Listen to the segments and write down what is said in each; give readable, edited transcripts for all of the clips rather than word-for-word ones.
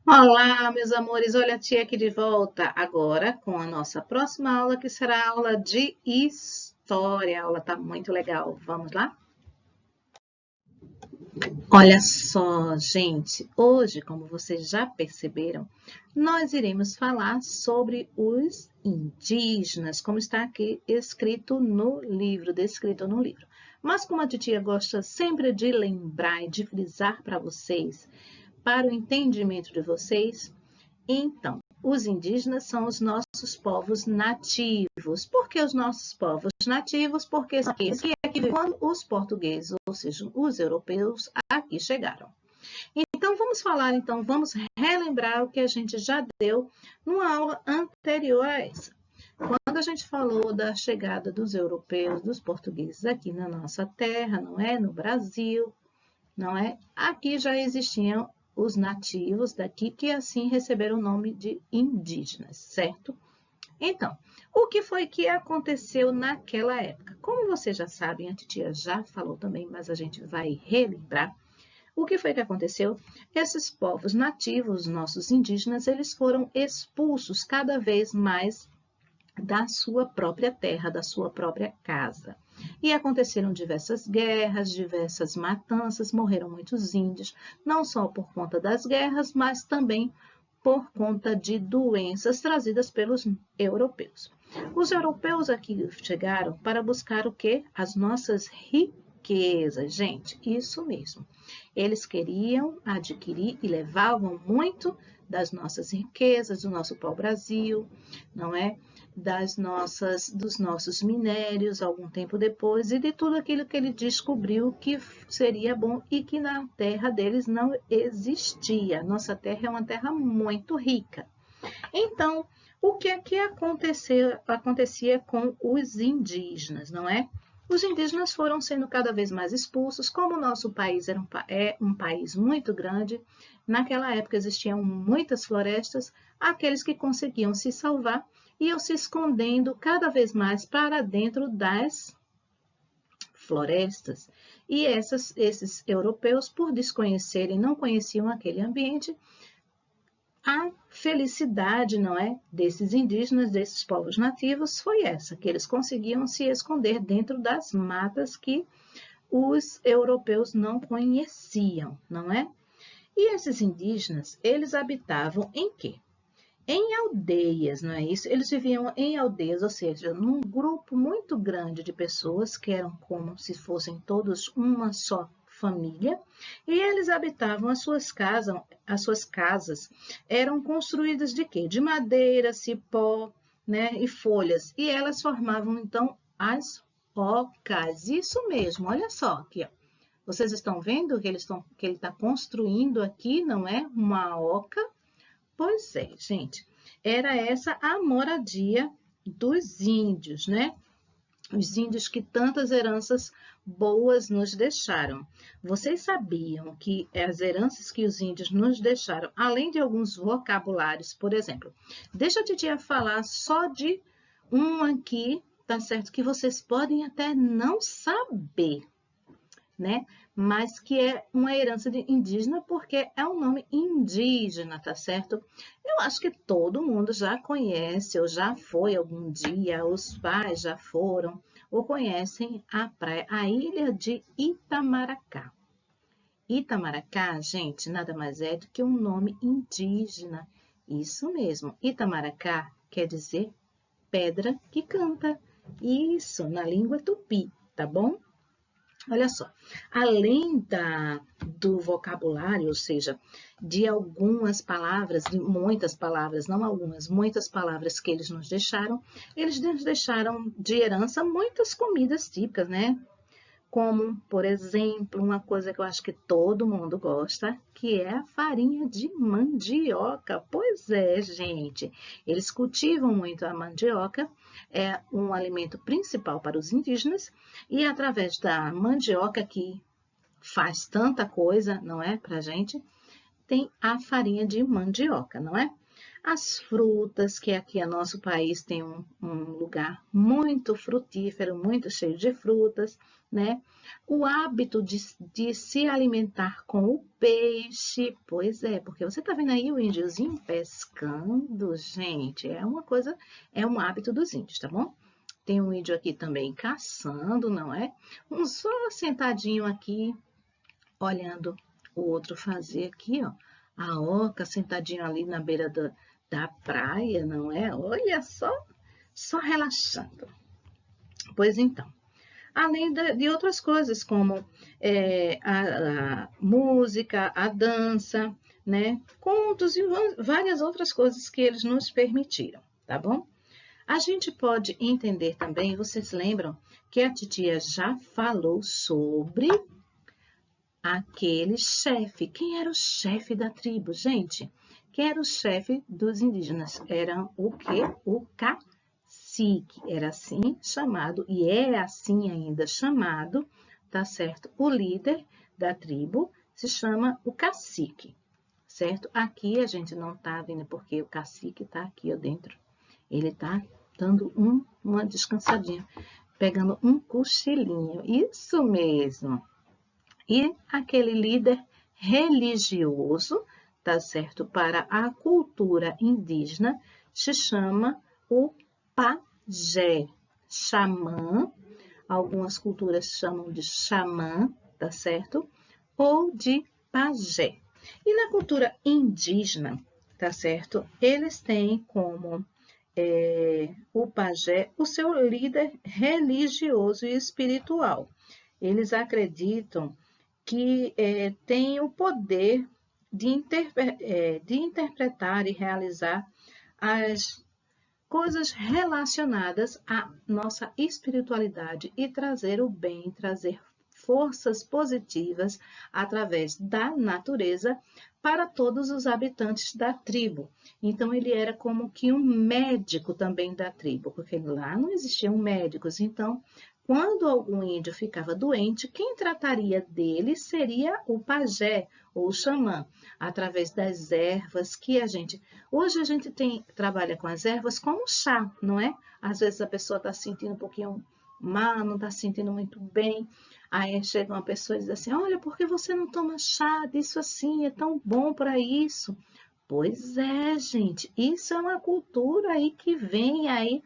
Olá, meus amores, olha a tia aqui de volta agora com a nossa próxima aula, que será a aula de história. A aula tá muito legal, vamos lá? Olha só, gente, hoje, como vocês já perceberam, nós iremos falar sobre os indígenas, como está aqui escrito no livro, descrito no livro. Mas como a titia gosta sempre de lembrar e de frisar para vocês, para o entendimento de vocês, então, os indígenas são os nossos povos nativos. Por que os nossos povos nativos? Porque são aqueles que aqui quando os portugueses, ou seja, os europeus, aqui chegaram. Então, vamos relembrar o que a gente já deu numa aula anterior a essa. Quando a gente falou da chegada dos europeus, dos portugueses aqui na nossa terra, não é? No Brasil, não é? Aqui já existiam os nativos daqui, que assim receberam o nome de indígenas, certo? Então, o que foi que aconteceu naquela época? Como vocês já sabem, a titia já falou também, mas a gente vai relembrar. O que foi que aconteceu? Esses povos nativos, nossos indígenas, eles foram expulsos cada vez mais da sua própria terra, da sua própria casa. E aconteceram diversas guerras, diversas matanças, morreram muitos índios, não só por conta das guerras, mas também por conta de doenças trazidas pelos europeus. Os europeus aqui chegaram para buscar o quê? As nossas riquezas, gente, isso mesmo. Eles queriam adquirir e levavam muito das nossas riquezas, do nosso pau-brasil, não é? Dos nossos minérios algum tempo depois e de tudo aquilo que ele descobriu que seria bom e que na terra deles não existia. Nossa terra é uma terra muito rica. Então, o que é que acontecia com os indígenas, não é? Os indígenas foram sendo cada vez mais expulsos, como o nosso país é um país muito grande, naquela época existiam muitas florestas, aqueles que conseguiam se salvar iam se escondendo cada vez mais para dentro das florestas. E esses europeus, por desconhecerem, não conheciam aquele ambiente, a felicidade, não é, desses indígenas, desses povos nativos, foi essa, que eles conseguiam se esconder dentro das matas que os europeus não conheciam, não é? E esses indígenas, eles habitavam em quê? Em aldeias, não é isso? Eles viviam em aldeias, ou seja, num grupo muito grande de pessoas que eram como se fossem todos uma só família, e eles habitavam as suas casas eram construídas de quê? De madeira, cipó, né, e folhas, e elas formavam então as ocas. Isso mesmo, olha só aqui, ó. Vocês estão vendo que ele está construindo aqui, não é? Uma oca. Pois é, gente. Era essa a moradia dos índios, né? Os índios que tantas heranças boas nos deixaram. Vocês sabiam que as heranças que os índios nos deixaram, além de alguns vocabulários, por exemplo, deixa a titia falar só de um aqui, tá certo? Que vocês podem até não saber, né? Mas que é uma herança indígena porque é um nome indígena, tá certo? Eu acho que todo mundo já conhece ou já foi algum dia, os pais já foram ou conhecem a praia, a ilha de Itamaracá. Itamaracá, gente, nada mais é do que um nome indígena. Isso mesmo, Itamaracá quer dizer pedra que canta. Isso, na língua tupi, tá bom? Olha só, além do vocabulário, ou seja, de algumas palavras, de muitas palavras, não algumas, muitas palavras que eles nos deixaram de herança muitas comidas típicas, né? Como, por exemplo, uma coisa que eu acho que todo mundo gosta, que é a farinha de mandioca. Pois é, gente, eles cultivam muito a mandioca, é um alimento principal para os indígenas, e através da mandioca que faz tanta coisa, não é, para a gente, tem a farinha de mandioca, não é? As frutas, que aqui no nosso país tem um lugar muito frutífero, muito cheio de frutas, né? O hábito de se alimentar com o peixe, pois é, porque você tá vendo aí o índiozinho pescando, gente, é uma coisa, é um hábito dos índios, tá bom? Tem um índio aqui também caçando, não é? Um só sentadinho aqui, olhando o outro fazer aqui, ó. A oca sentadinho ali na beira da praia, não é? Olha só relaxando. Pois então, além de outras coisas, como a música, a dança, né? Contos e várias outras coisas que eles nos permitiram, tá bom? A gente pode entender também, vocês lembram que a titia já falou sobre aquele chefe. Quem era o chefe da tribo, gente? Quem era o chefe dos indígenas? Era o quê? O cacique. Era assim chamado, e é assim ainda chamado, tá certo? O líder da tribo se chama o cacique, certo? Aqui a gente não tá vendo porque o cacique tá aqui ó, dentro. Ele tá dando uma descansadinha, pegando um cochilinho. Isso mesmo. E aquele líder religioso, tá certo? Para a cultura indígena, se chama o pajé, xamã. Algumas culturas chamam de xamã, tá certo? Ou de pajé. E na cultura indígena, tá certo? Eles têm como o pajé o seu líder religioso e espiritual. Eles acreditam que tem o poder de interpretar e realizar as coisas relacionadas à nossa espiritualidade e trazer o bem, trazer forças positivas através da natureza para todos os habitantes da tribo. Então, ele era como que um médico também da tribo, porque lá não existiam médicos. Então, quando algum índio ficava doente, quem trataria dele seria o pajé ou o xamã, através das ervas que hoje a gente trabalha com as ervas como chá, não é? Às vezes a pessoa está se sentindo um pouquinho mal, não está se sentindo muito bem. Aí chega uma pessoa e diz assim, olha, por que você não toma chá disso assim? É tão bom para isso. Pois é, gente, isso é uma cultura aí que vem aí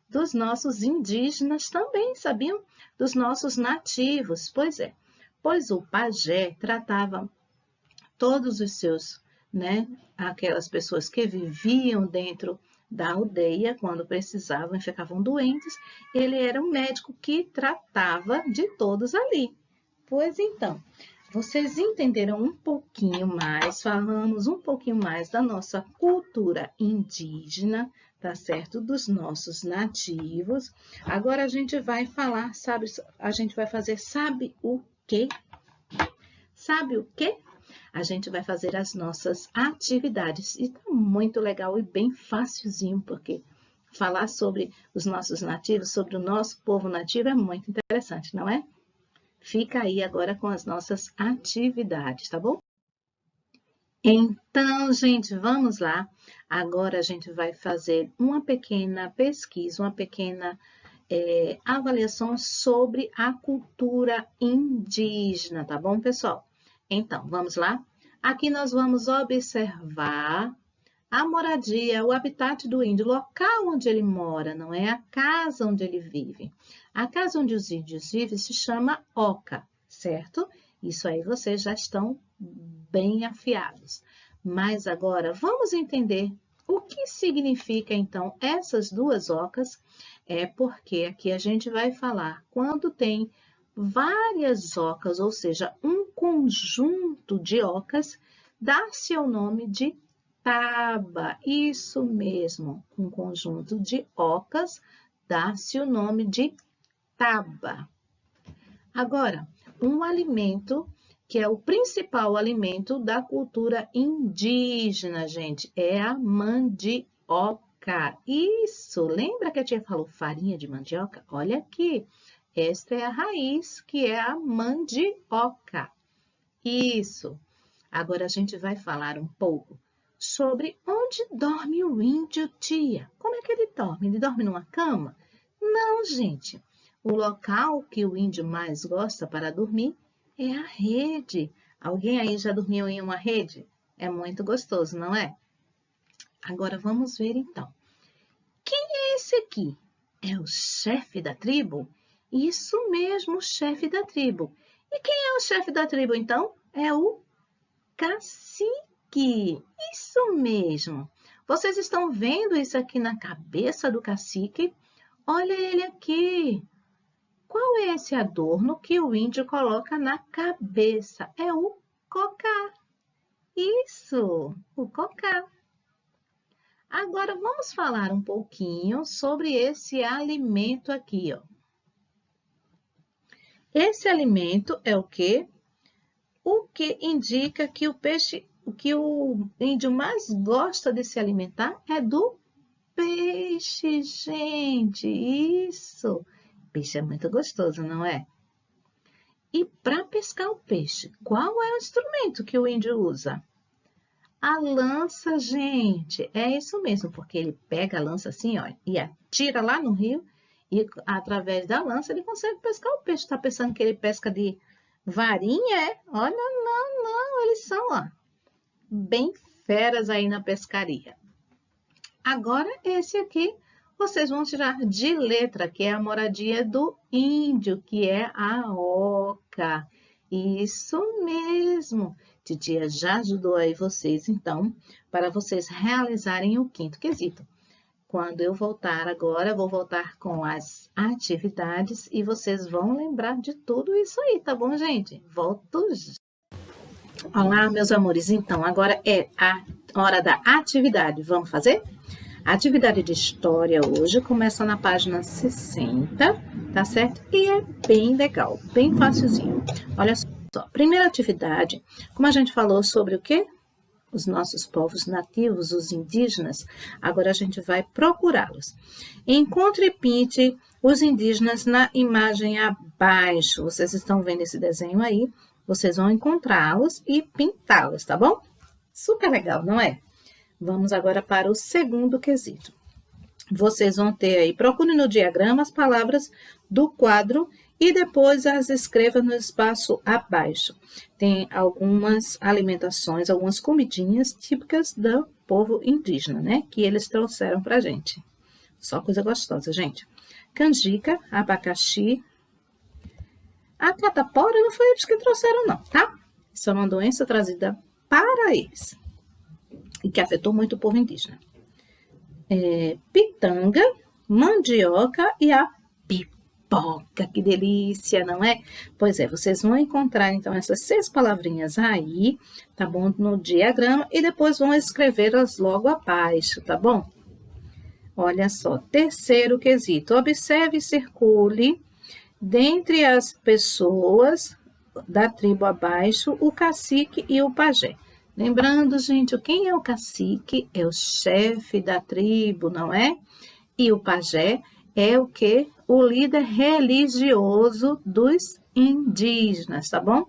dos nossos indígenas também, sabiam? Dos nossos nativos. Pois é. Pois o pajé tratava todos os seus, né, aquelas pessoas que viviam dentro da aldeia quando precisavam e ficavam doentes, ele era um médico que tratava de todos ali. Pois então, vocês entenderam um pouquinho mais, falamos um pouquinho mais da nossa cultura indígena, tá certo? Dos nossos nativos. Agora a gente vai falar, sabe, a gente vai fazer, sabe o quê? Sabe o quê? A gente vai fazer as nossas atividades. E tá muito legal e bem facilzinho, porque falar sobre os nossos nativos, sobre o nosso povo nativo é muito interessante, não é? Fica aí agora com as nossas atividades, tá bom? Então, gente, vamos lá. Agora a gente vai fazer uma pequena pesquisa, uma pequena avaliação sobre a cultura indígena, tá bom, pessoal? Então, vamos lá? Aqui nós vamos observar a moradia, o habitat do índio, o local onde ele mora, não é? A casa onde ele vive. A casa onde os índios vivem se chama oca, certo? Isso aí vocês já estão bem afiados. Mas agora vamos entender o que significa então essas duas ocas. É porque aqui a gente vai falar quando tem várias ocas, ou seja, um conjunto de ocas, dá-se o nome de taba. Isso mesmo, um conjunto de ocas, dá-se o nome de taba. Agora, um alimento que é o principal alimento da cultura indígena, gente, é a mandioca. Isso, lembra que a tia falou farinha de mandioca? Olha aqui, esta é a raiz, que é a mandioca. Isso. Agora a gente vai falar um pouco sobre onde dorme o índio, tia. Como é que ele dorme? Ele dorme numa cama? Não, gente. O local que o índio mais gosta para dormir é a rede. Alguém aí já dormiu em uma rede? É muito gostoso, não é? Agora vamos ver então. Quem é esse aqui? É o chefe da tribo? Isso mesmo, o chefe da tribo. E quem é o chefe da tribo então? É o cacique. Isso mesmo. Vocês estão vendo isso aqui na cabeça do cacique? Olha ele aqui. Qual é esse adorno que o índio coloca na cabeça? É o cocá. Isso, o cocá. Agora vamos falar um pouquinho sobre esse alimento aqui, ó. Esse alimento é o quê? O que indica que o peixe, o que o índio mais gosta de se alimentar é do peixe, gente. Isso. Peixe é muito gostoso, não é? E para pescar o peixe, qual é o instrumento que o índio usa? A lança, gente. É isso mesmo, porque ele pega a lança assim, ó, e atira lá no rio e através da lança ele consegue pescar o peixe. Tá pensando que ele pesca de varinha, é? Olha, não, eles são, ó, bem feras aí na pescaria. Agora, esse aqui, vocês vão tirar de letra, que é a moradia do índio, que é a oca. Isso mesmo. Titia já ajudou aí vocês, então, para vocês realizarem o quinto quesito. Quando eu voltar agora, vou voltar com as atividades e vocês vão lembrar de tudo isso aí, tá bom, gente? Volto já. Olá, meus amores. Então, agora é a hora da atividade. Vamos fazer? A atividade de história hoje começa na página 60, tá certo? E é bem legal, bem facilzinho. Olha só, primeira atividade, como a gente falou sobre o quê? Os nossos povos nativos, os indígenas, agora a gente vai procurá-los. Encontre e pinte os indígenas na imagem abaixo. Vocês estão vendo esse desenho aí? Vocês vão encontrá-los e pintá-los, tá bom? Super legal, não é? Vamos agora para o segundo quesito. Vocês vão ter aí, procure no diagrama as palavras do quadro e depois as escreva no espaço abaixo. Tem algumas alimentações, algumas comidinhas típicas do povo indígena, né? Que eles trouxeram pra gente. Só coisa gostosa, gente. Canjica, abacaxi. A catapora não foi eles que trouxeram, não, tá? Isso é uma doença trazida para eles e que afetou muito o povo indígena. Pitanga, mandioca e a pipoca. Que delícia, não é? Pois é, vocês vão encontrar, então, essas 6 palavrinhas aí, tá bom? No diagrama e depois vão escrevê-las logo abaixo, tá bom? Olha só, terceiro quesito. Observe e circule dentre as pessoas da tribo abaixo o cacique e o pajé. Lembrando, gente, quem é o cacique? É o chefe da tribo, não é? E o pajé é o quê? O líder religioso dos indígenas, tá bom?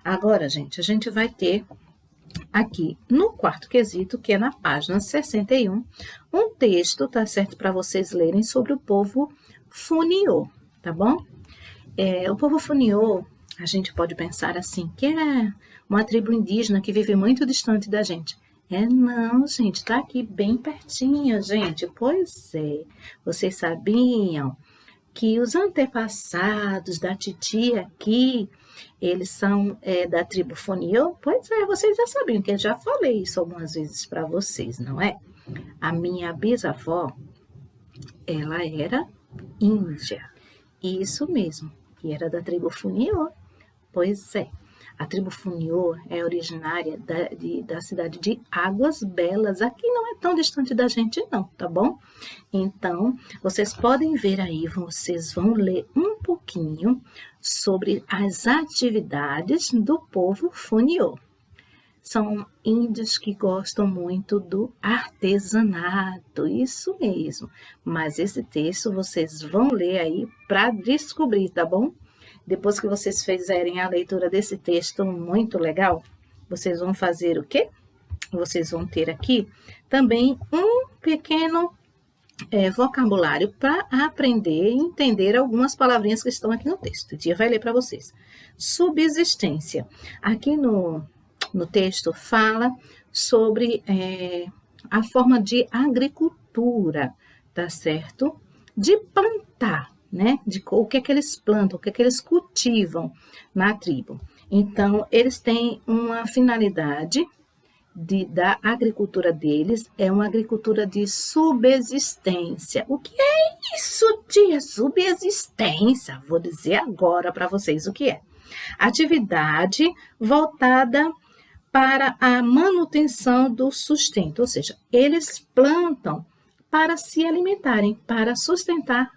Agora, gente, a gente vai ter aqui no quarto quesito, que é na página 61, um texto, tá certo? Para vocês lerem sobre o povo Funiô, tá bom? O povo Funiô, a gente pode pensar assim, que é uma tribo indígena que vive muito distante da gente. Não, gente, tá aqui bem pertinho, gente. Pois é, vocês sabiam que os antepassados da titia aqui, eles são da tribo Funiô? Pois é, vocês já sabiam que eu já falei isso algumas vezes para vocês, não é? A minha bisavó, ela era índia. Isso mesmo, que era da tribo Funiô. Pois é, a tribo Funiô é originária da cidade de Águas Belas. Aqui não é tão distante da gente não, tá bom? Então, vocês podem ver aí, vocês vão ler um pouquinho sobre as atividades do povo Funiô. São índios que gostam muito do artesanato, isso mesmo. Mas esse texto vocês vão ler aí para descobrir, tá bom? Depois que vocês fizerem a leitura desse texto muito legal, vocês vão fazer o quê? Vocês vão ter aqui também um pequeno vocabulário para aprender e entender algumas palavrinhas que estão aqui no texto. A tia vai ler para vocês. Subsistência. Aqui no texto fala sobre a forma de agricultura, tá certo? De plantar, né? De o que é que eles plantam, o que é que eles cultivam na tribo. Então, eles têm uma finalidade da agricultura deles, é uma agricultura de subsistência. O que é isso, tia? Subsistência. Vou dizer agora para vocês o que é. Atividade voltada para a manutenção do sustento, ou seja, eles plantam para se alimentarem, para sustentar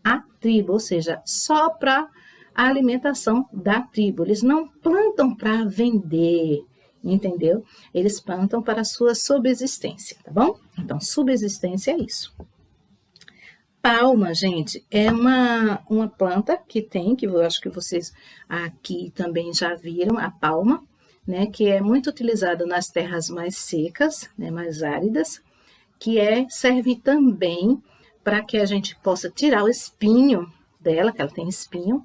a tribo, ou seja, só para a alimentação da tribo. Eles não plantam para vender, entendeu? Eles plantam para a sua subsistência, tá bom? Então, subsistência é isso. Palma, gente, é uma planta que eu acho que vocês aqui também já viram, a palma, né? Que é muito utilizada nas terras mais secas, né, mais áridas, que serve também para que a gente possa tirar o espinho dela, que ela tem espinho,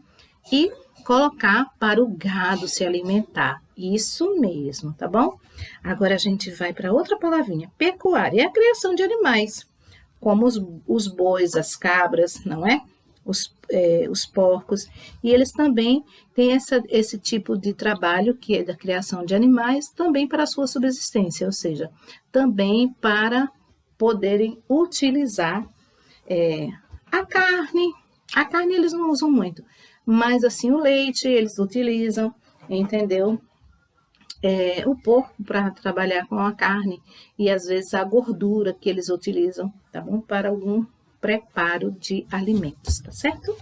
e colocar para o gado se alimentar. Isso mesmo, tá bom? Agora a gente vai para outra palavrinha. Pecuária é a criação de animais, como os bois, as cabras, não é? Os porcos. E eles também têm esse tipo de trabalho, que é da criação de animais, também para a sua subsistência, ou seja, também para poderem utilizar a carne. A carne eles não usam muito, mas assim o leite eles utilizam, entendeu? O porco para trabalhar com a carne e às vezes a gordura que eles utilizam, tá bom? Para algum preparo de alimentos, tá certo?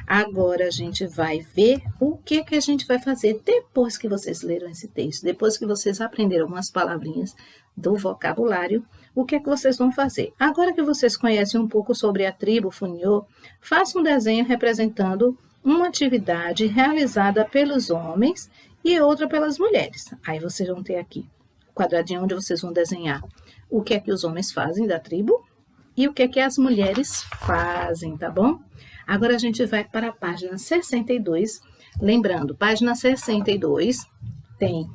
Agora a gente vai ver o que a gente vai fazer depois que vocês leram esse texto, depois que vocês aprenderam algumas palavrinhas do vocabulário, o que vocês vão fazer? Agora que vocês conhecem um pouco sobre a tribo Funiô, faça um desenho representando uma atividade realizada pelos homens e outra pelas mulheres. Aí vocês vão ter aqui o quadradinho onde vocês vão desenhar o que os homens fazem da tribo e o que as mulheres fazem, tá bom? Agora a gente vai para a página 62. Lembrando, página 62 tem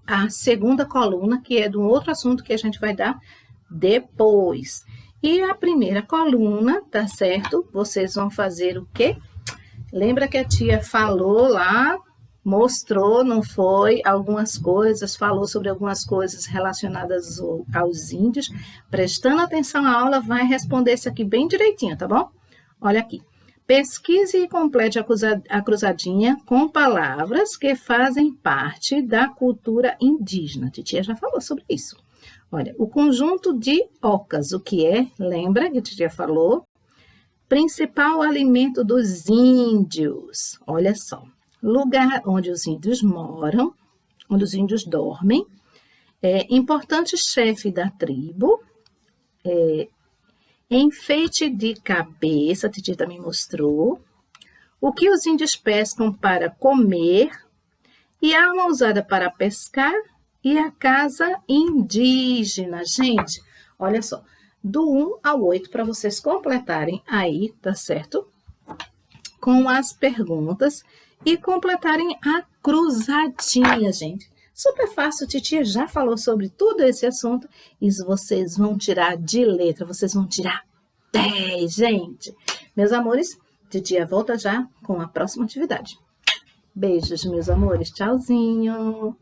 a segunda coluna, que é de um outro assunto que a gente vai dar depois. E a primeira coluna, tá certo? Vocês vão fazer o quê? Lembra que a tia falou lá, mostrou, não foi? Algumas coisas, falou sobre algumas coisas relacionadas aos índios. Prestando atenção à aula, vai responder isso aqui bem direitinho, tá bom? Olha aqui. Pesquise e complete a cruzadinha com palavras que fazem parte da cultura indígena. A titia já falou sobre isso. Olha, o conjunto de ocas, o que é? Lembra que a titia falou? Principal alimento dos índios. Olha só. Lugar onde os índios moram, onde os índios dormem. Importante chefe da tribo. Enfeite de cabeça, a titia também mostrou. O que os índios pescam para comer. E a arma usada para pescar. E a casa indígena. Gente, olha só. Do 1 ao 8 para vocês completarem aí, tá certo? Com as perguntas e completarem a cruzadinha, gente. Super fácil, a titia já falou sobre tudo esse assunto. Isso vocês vão tirar de letra, vocês vão tirar 10, gente. Meus amores, titia volta já com a próxima atividade. Beijos, meus amores. Tchauzinho.